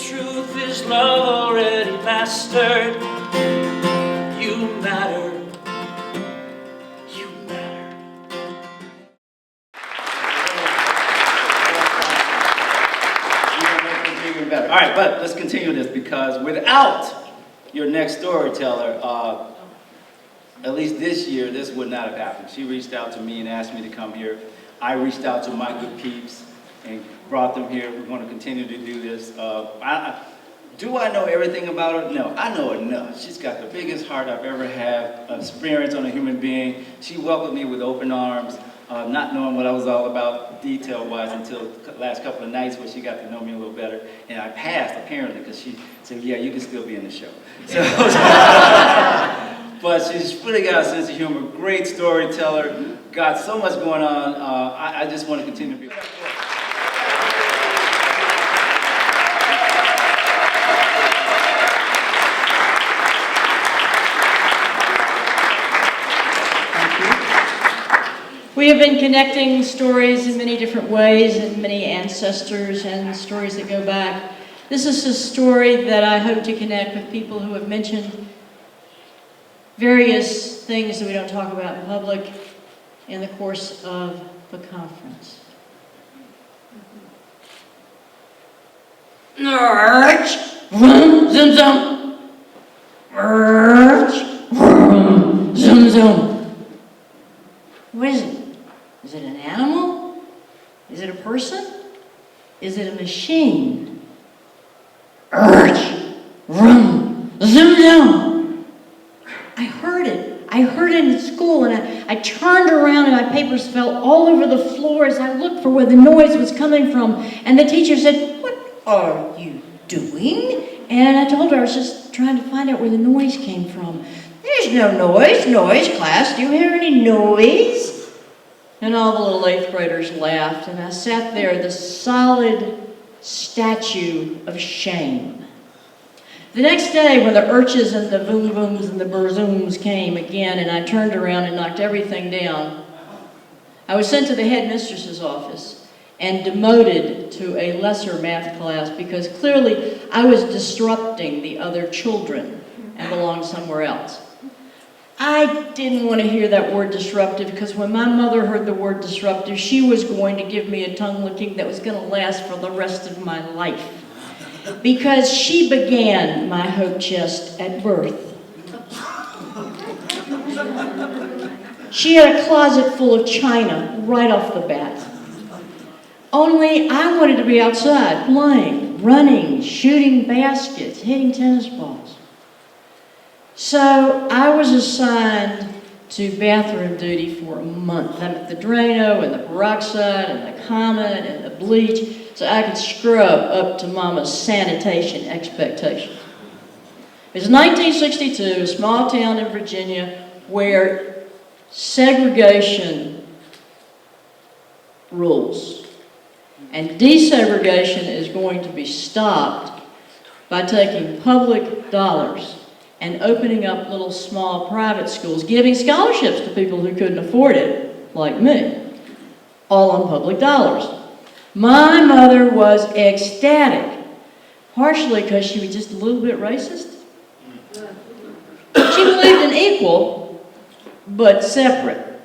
truth is love already mastered. You matter. You matter. Better. All right, but let's continue this, because without your next storyteller, at least this year, this would not have happened. She reached out to me and asked me to come here. I reached out to my good peeps and brought them here. We're going to continue to do this. Do I know everything about her? No, I know enough. She's got the biggest heart I've ever had, experience on a human being. She welcomed me with open arms. Not knowing what I was all about detail-wise until the last couple of nights where she got to know me a little better. And I passed, apparently, because she said, yeah, you can still be in the show. So, but she's really got a sense of humor, great storyteller, got so much going on. I just want to continue to be... We have been connecting stories in many different ways, and many ancestors and stories that go back. This is a story that I hope to connect with people who have mentioned various things that we don't talk about in public in the course of the conference. Zoom, zoom. Zoom, zoom. What is it? Is it an animal? Is it a person? Is it a machine? Vroom, zoom, zoom. I heard it. I heard it in school, and I turned around and my papers fell all over the floor as I looked for where the noise was coming from. And the teacher said, "What are you doing?" And I told her I was just trying to find out where the noise came from. "There's no noise, class. Do you hear any noise?" And all the little 8th graders laughed, and I sat there, the solid statue of shame. The next day, when the urchins and the boom-booms and the berzooms came again, and I turned around and knocked everything down, I was sent to the headmistress's office and demoted to a lesser math class because clearly I was disrupting the other children and belonged somewhere else. I didn't want to hear that word disruptive, because when my mother heard the word disruptive, she was going to give me a tongue licking that was going to last for the rest of my life. Because she began my hope chest at birth. She had a closet full of china right off the bat. Only I wanted to be outside, playing, running, shooting baskets, hitting tennis balls. So I was assigned to bathroom duty for a month. I'm at the Drano and the peroxide and the Comet and the bleach, so I could scrub up to Mama's sanitation expectations. It was 1962, a small town in Virginia where segregation rules. And desegregation is going to be stopped by taking public dollars and opening up little small private schools, giving scholarships to people who couldn't afford it, like me, all on public dollars. My mother was ecstatic, partially because she was just a little bit racist. She believed in equal, but separate.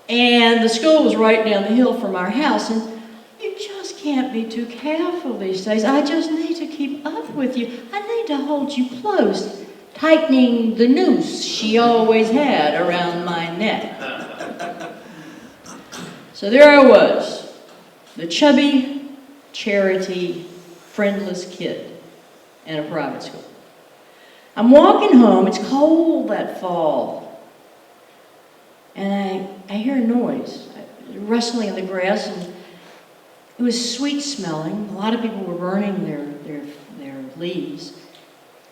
And the school was right down the hill from our house, and you just can't be too careful these days. I just need to keep up with you. I need to hold you close, tightening the noose she always had around my neck. So there I was, the chubby, charity, friendless kid in a private school. I'm walking home, it's cold that fall, and I hear a noise, rustling in the grass, and it was sweet smelling. A lot of people were burning their leaves.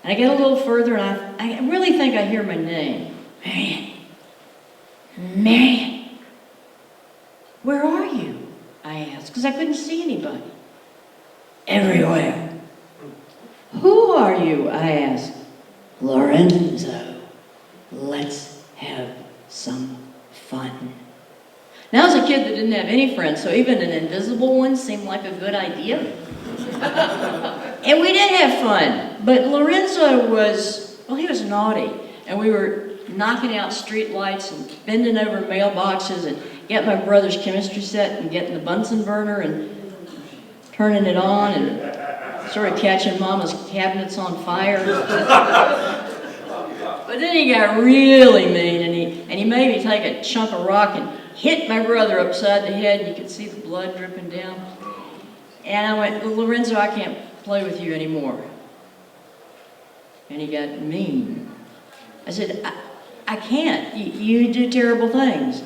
And I get a little further, and I really think I hear my name. Marian, where are you? I asked, because I couldn't see anybody. Everywhere. Who are you? I asked. Lorenzo. Let's have some fun. Now, I was a kid that didn't have any friends, so even an invisible one seemed like a good idea. And we did have fun, but Lorenzo was, well, he was naughty. And we were knocking out street lights and bending over mailboxes and getting my brother's chemistry set and getting the Bunsen burner and turning it on and sort of catching Mama's cabinets on fire. But then he got really mean, and he made me take a chunk of rock and hit my brother upside the head, and you could see the blood dripping down. And I went, Lorenzo, I can't play with you anymore. And he got mean. I said, I can't. You do terrible things.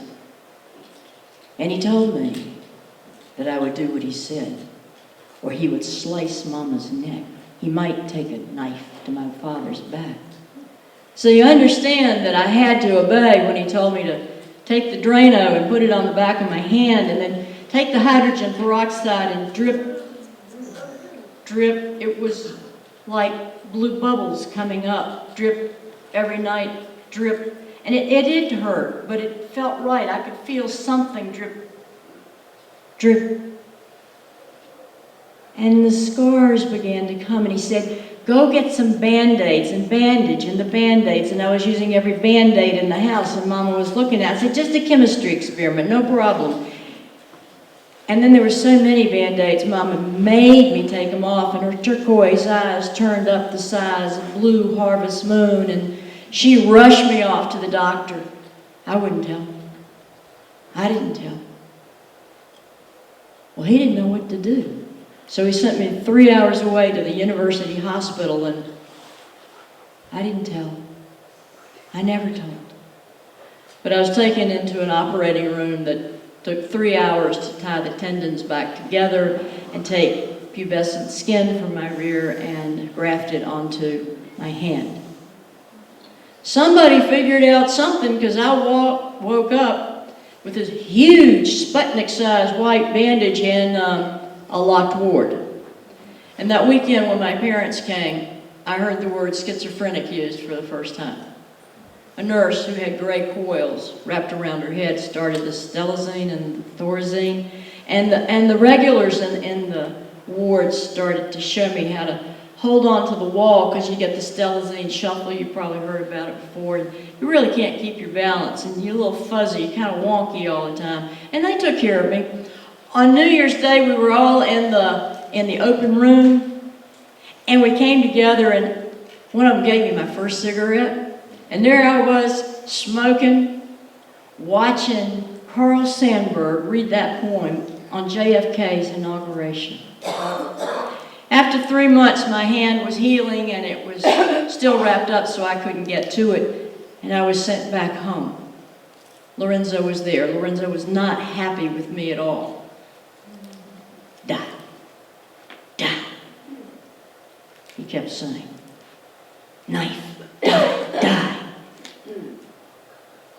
And he told me that I would do what he said, or he would slice Mama's neck. He might take a knife to my father's back. So you understand that I had to obey when he told me to take the Drano and put it on the back of my hand and then take the hydrogen peroxide and drip, drip. It was like blue bubbles coming up, drip every night, drip. And it did hurt, but it felt right. I could feel something drip, drip. And the scars began to come, and he said, go get some Band-Aids and bandage and the Band-Aids. And I was using every Band-Aid in the house, and Mama was looking at it. I said, just a chemistry experiment, no problem. And then there were so many Band-Aids, Mama made me take them off, and her turquoise eyes turned up the size of blue harvest moon, and she rushed me off to the doctor. I wouldn't tell. I didn't tell. Well, he didn't know what to do. So he sent me 3 hours away to the university hospital, and I didn't tell. I never told. But I was taken into an operating room that took 3 hours to tie the tendons back together and take pubescent skin from my rear and graft it onto my hand. Somebody figured out something, because I woke up with this huge Sputnik-sized white bandage in a locked ward. And that weekend when my parents came, I heard the word schizophrenic used for the first time. A nurse who had gray coils wrapped around her head started the stelazine and the thorazine, and the regulars in the ward started to show me how to hold on to the wall, because you get the stelazine shuffle. You probably heard about it before. And you really can't keep your balance, and you're a little fuzzy, you're kind of wonky all the time. And they took care of me. On New Year's Day, we were all in the open room, and we came together, and one of them gave me my first cigarette, and there I was, smoking, watching Carl Sandburg read that poem on JFK's inauguration. After 3 months, my hand was healing, and it was still wrapped up, so I couldn't get to it, and I was sent back home. Lorenzo was there. Lorenzo was not happy with me at all. Die. Die. He kept saying, knife, die, die.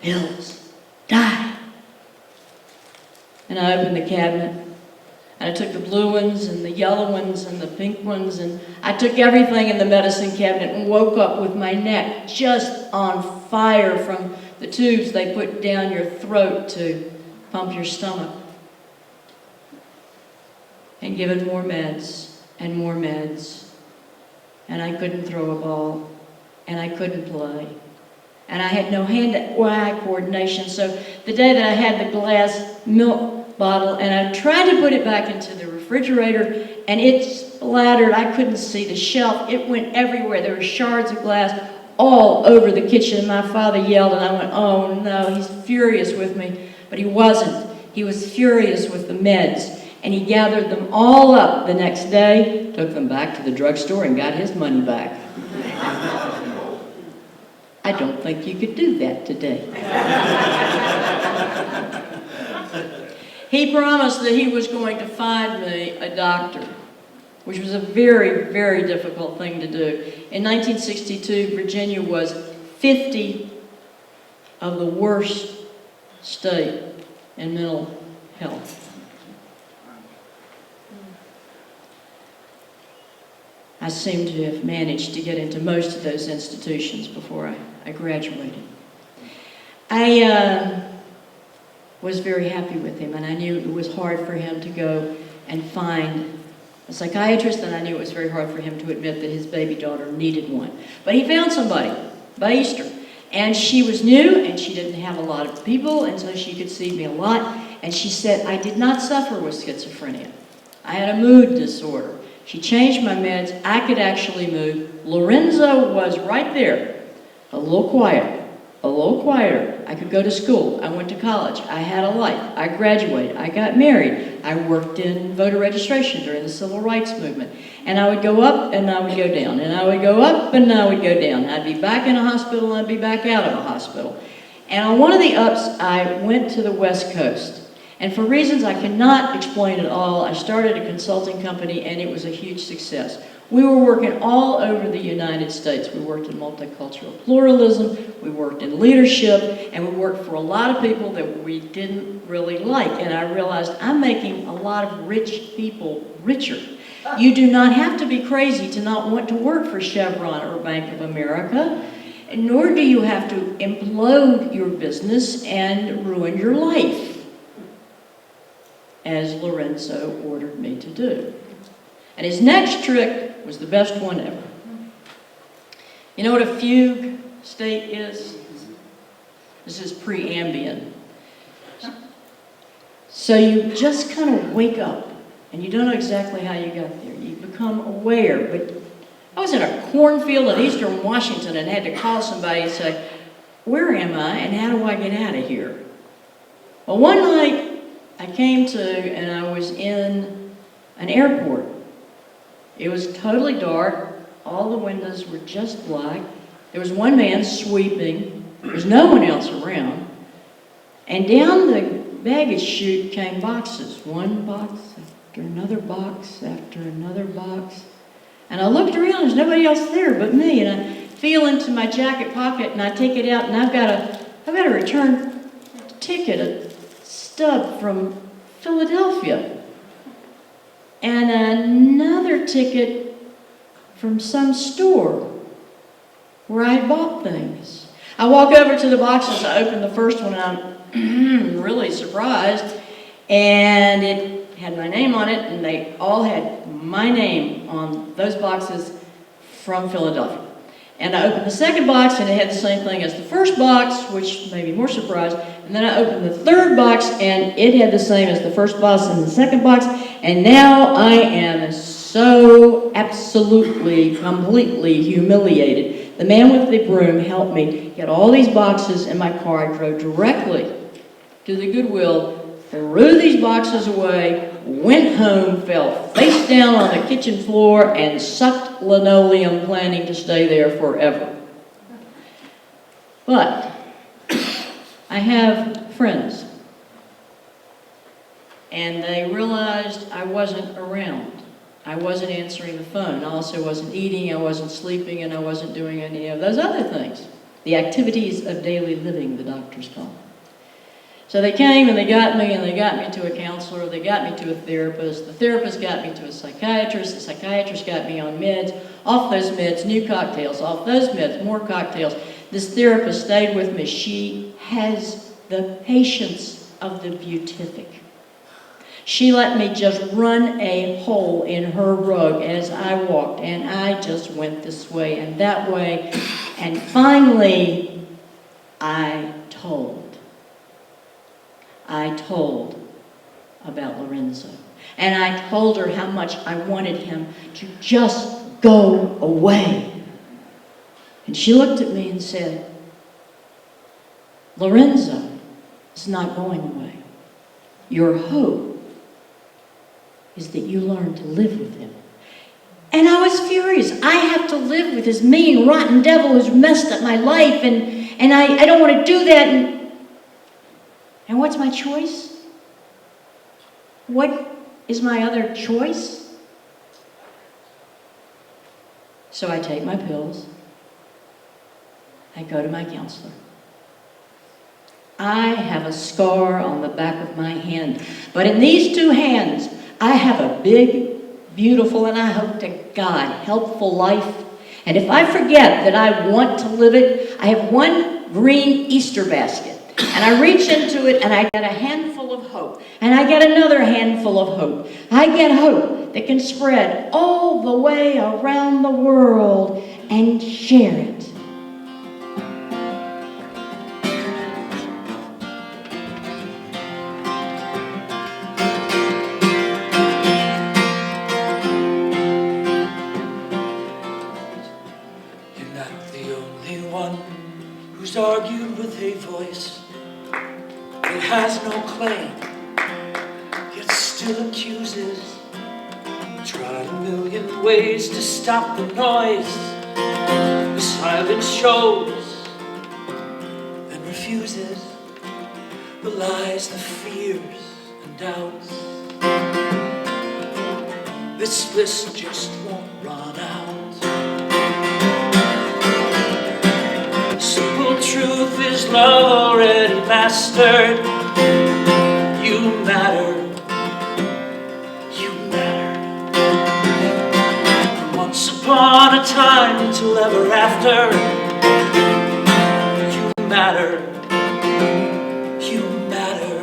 Pills, die. And I opened the cabinet, and I took the blue ones and the yellow ones and the pink ones, and I took everything in the medicine cabinet and woke up with my neck just on fire from the tubes they put down your throat to pump your stomach. And given more meds and more meds. And I couldn't throw a ball, and I couldn't play. And I had no hand-eye coordination, so the day that I had the glass milk bottle, and I tried to put it back into the refrigerator, and it splattered. I couldn't see the shelf. It went everywhere. There were shards of glass all over the kitchen, and my father yelled, and I went, oh no, he's furious with me. But he wasn't. He was furious with the meds. And he gathered them all up the next day, took them back to the drugstore, and got his money back. I don't think you could do that today. He promised that he was going to find me a doctor, which was a very, very difficult thing to do. In 1962, Virginia was 50 of the worst state in mental health. I seem to have managed to get into most of those institutions before I graduated. I was very happy with him, and I knew it was hard for him to go and find a psychiatrist, and I knew it was very hard for him to admit that his baby daughter needed one. But he found somebody by Easter. And she was new, and she didn't have a lot of people, and so she could see me a lot. And she said, I did not suffer with schizophrenia. I had a mood disorder. She changed my meds. I could actually move. Lorenzo was right there, a little quiet, a little quieter. I could go to school. I went to college. I had a life. I graduated. I got married. I worked in voter registration during the civil rights movement. And I would go up and I would go down. And I would go up and I would go down. I'd be back in a hospital and I'd be back out of a hospital. And on one of the ups, I went to the West Coast. And for reasons I cannot explain at all, I started a consulting company and it was a huge success. We were working all over the United States. We worked in multicultural pluralism, we worked in leadership, and we worked for a lot of people that we didn't really like. And I realized I'm making a lot of rich people richer. You do not have to be crazy to not want to work for Chevron or Bank of America, nor do you have to implode your business and ruin your life, as Lorenzo ordered me to do. And his next trick was the best one ever. You know what a fugue state is? This is pre-Ambien. So you just kind of wake up, and you don't know exactly how you got there. You become aware, but I was in a cornfield in eastern Washington and had to call somebody and say, where am I and how do I get out of here? Well, one night I came to and I was in an airport. It was totally dark. All the windows were just black. There was one man sweeping. There was no one else around. And down the baggage chute came boxes. One box after another box after another box. And I looked around, there's nobody else there but me. And I feel into my jacket pocket and I take it out and I've got a return ticket, a stub from Philadelphia. And another ticket from some store where I had bought things. I walk over to the boxes, I open the first one, and I'm really surprised. And it had my name on it, and they all had my name on those boxes from Philadelphia. And I opened the second box, and it had the same thing as the first box, which made me more surprised. And then I opened the third box, and it had the same as the first box and the second box. And now I am so absolutely, completely humiliated. The man with the broom helped me get all these boxes in my car. I drove directly to the Goodwill, threw these boxes away, went home, fell face down on the kitchen floor, and sucked linoleum, planning to stay there forever. But I have friends, and they realized I wasn't around. I wasn't answering the phone. I also wasn't eating, I wasn't sleeping, and I wasn't doing any of those other things. The activities of daily living, the doctors call them. So they came and they got me to a counselor, they got me to a therapist, the therapist got me to a psychiatrist, the psychiatrist got me on meds, off those meds, new cocktails, off those meds, more cocktails. This therapist stayed with me. She has the patience of the beatific. She let me just run a hole in her rug as I walked, and I just went this way and that way, and finally I told about Lorenzo. And I told her how much I wanted him to just go away. And she looked at me and said, Lorenzo is not going away. Your hope is that you learn to live with him. And I was furious. I have to live with this mean, rotten devil who's messed up my life, and I don't want to do that. And what's my choice? What is my other choice? So I take my pills. I go to my counselor. I have a scar on the back of my hand. But in these two hands, I have a big, beautiful, and I hope to God, helpful life. And if I forget that I want to live it, I have one green Easter basket. And I reach into it and I get a handful of hope. And I get another handful of hope. I get hope that can spread all the way around the world and share it. You're not the only one who's argued with a voice that has no claim, yet still accuses. Tried a million ways to stop the noise. The silence shows, then refuses. The lies, the fears and doubts. This list just won't run out. Simple truth is love already mastered. You matter. You matter. From once upon a time until ever after. You matter. You matter.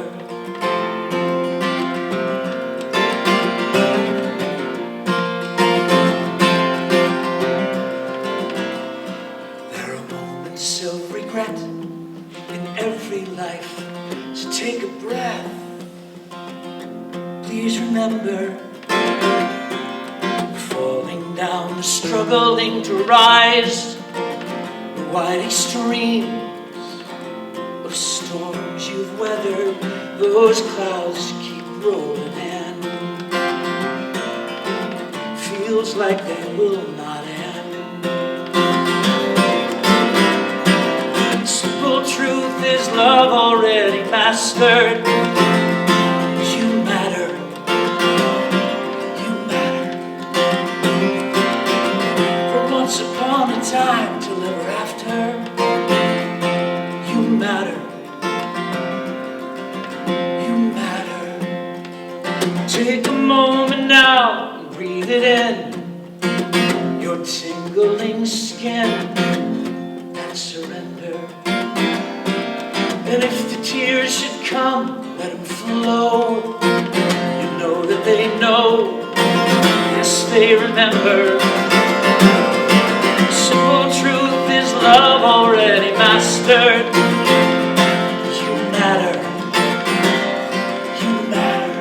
There are moments of regret in every life, so take a breath. Please remember, falling down, struggling to rise, the wide extremes of storms you've weathered, those clouds keep rolling in. Feels like they will not end. Simple truth is love already mastered. You matter. You matter. From once upon a time till ever after. You matter. You matter. Take a moment now and breathe it in. Your tingling skin and surrender. And if the tears should come, let them flow. You know that they know, yes they remember. Simple truth is love already mastered. You matter. You matter.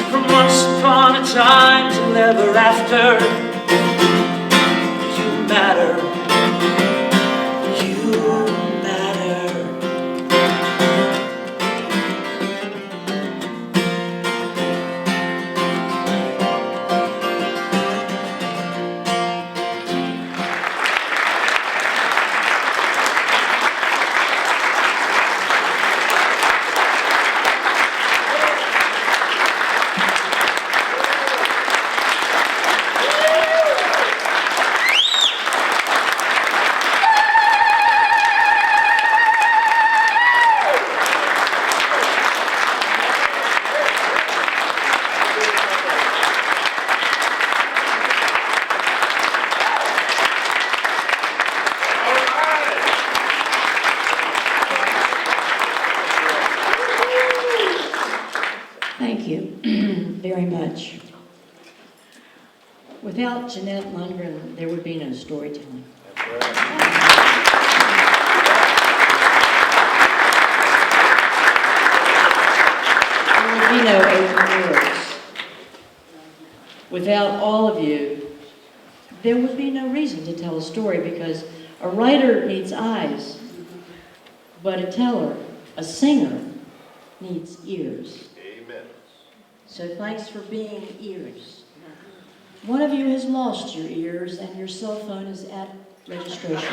From once upon a time till ever after. You matter. You matter. Thank you very much. Without Jeanette Lundgren, there would be no storytelling. There would be no open words. Without all of you, there would be no reason to tell a story, because a writer needs eyes, but a teller, a singer, needs ears. Amen. So thanks for being ears. One of you has lost your ears and your cell phone is at registration.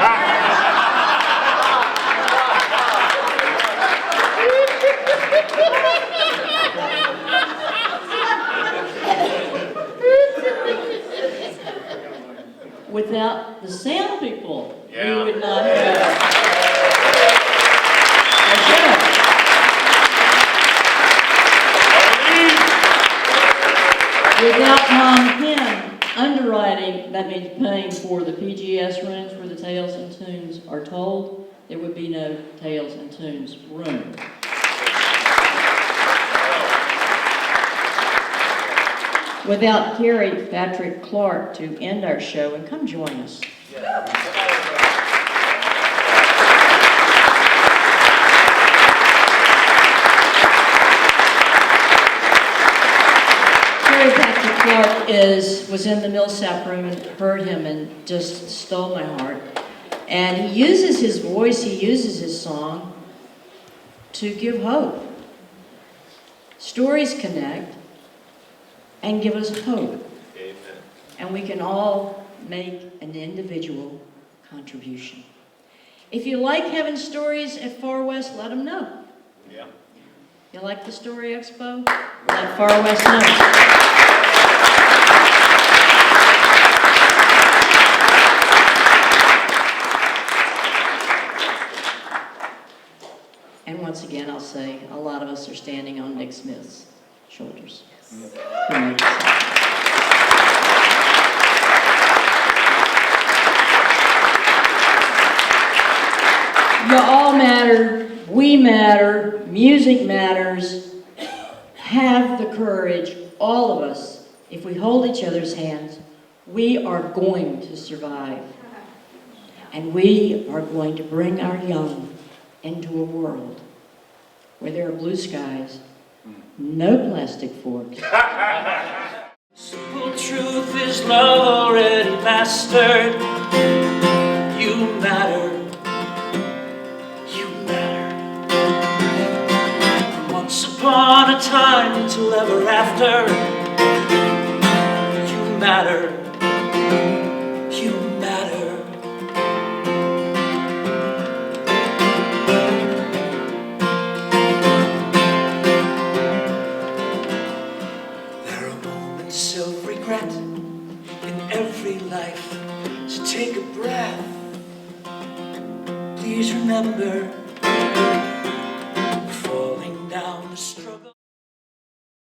Without the sound people, we would not have a show. Without Tom Kim underwriting, that means paying for the PGS rooms where the tales and tunes are told, there would be no Tales and Tunes room. Without Carrie Patrick Clark to end our show, and come join us. Carrie Patrick Clark was in the Millsap room and heard him and just stole my heart. And he uses his voice, he uses his song to give hope. Stories connect and give us hope. Amen. And we can all make an individual contribution. If you like having stories at Far West, let them know. Yeah. You like the Story Expo? Let Far West know. And once again, I'll say, a lot of us are standing on Nick Smith's shoulders. Who made this happen. You all matter, we matter, music matters. Have the courage, all of us, if we hold each other's hands, we are going to survive. And we are going to bring our young into a world where there are blue skies, no plastic forks. Simple truth is love already mastered. You matter. You matter. From once upon a time till ever after. You matter. You matter. There are moments of regret in every life, so take a breath. Please remember